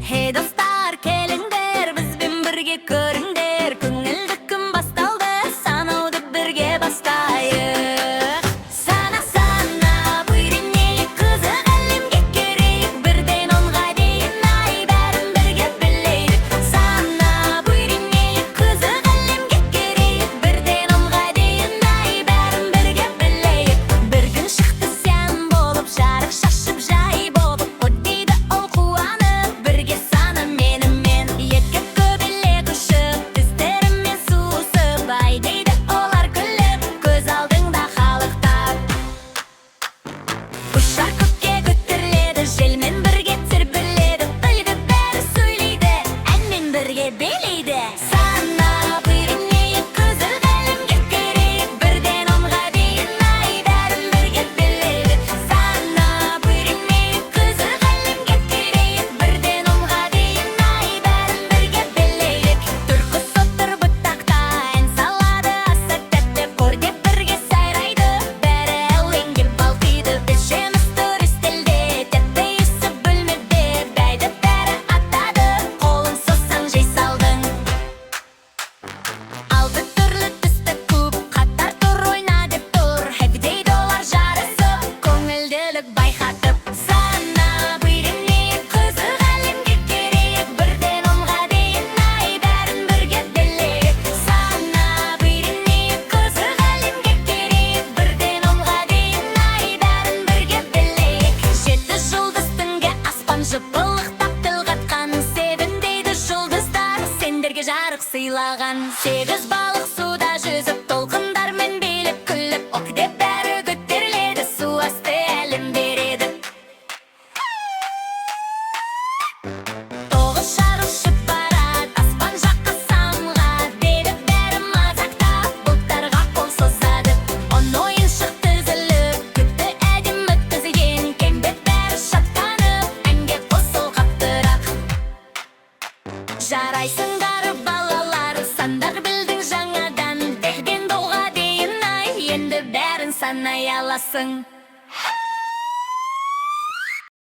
Hey dostlar, kelingdер, bizben birge körüngdер. Көңілді күн басталды, санауды бірге бастайық. Сана, үйренейік, қызық әлемге керейік. Бірден онға дейін ай, бәрін бірге білейік. Сана, үйренейік, қызық әлемге керейік. Бірден онға дейін ай, бәрін бірге білейік. Бір күн шықты сен болып, жарық шашып жай болып. Өтпейді ол қуанып, бірге сана менімен. Екі көбелек ұшып, тістерімен суысып, ай дейді олар күліп, көз алдыңда қалықтап. Ұшар көкке көтеріледі, желмен бірге тербеледі. Білді бәрі сөйлейді, әнмен бірге билейді. Сана, үйренейік, қызық әлемге керейік. Бірден онға дейін ай, бәрін бірге білейік. Сана, үйренейік, қызық әлемге керейік. Бірден онға дейін ай, бәрін бірге білейік. Түркі соттыр бұтақта, ән салады аса тәтті. Көрде бірге сайрайды, бәрі әуенге балқиды. Ішеміз тұр үстелде, тәтті иісі бөлмеде. Бәйді бәрі атады, қолын созсаң жей салдың. Алды түрлі түсті көп, қатар тұр ойна деп тұр. Хэппи дейді олар жарысып, көңілділік байқатып. Сана, үйренейік, қызық әлемге керейік. Бірден онға дейін ай, бәрін бірге білейік. Сана, үйренейік, қызық әлемге керейік. Бірден онға дейін ай, бәрін бірге білейік. Жеті жұлдыз түнге аспан жыпылықтап тіл қатқан. Севін дейді жұлдыздар, сендерге жарық сыйлаған. Сегіз балық суда жүзіп, толқындармен билеп күліп. Окде бәрі көтеріледі, су асты әлем береді. Тоғыз шар ұшып барад, аспан жаққа самғат. Дейді бәрі мазақтап, бұлттарға қол созады. Он ойыншық тізіліп, күтті әдемі тізілген. Кеңбет бәрі шаттанып, әнге қосыл қаптырақ. Жарайсыңдар балалар, сандар білдің жаңадан. Бәхден доға дейін ай, енді бәрін санай аласың.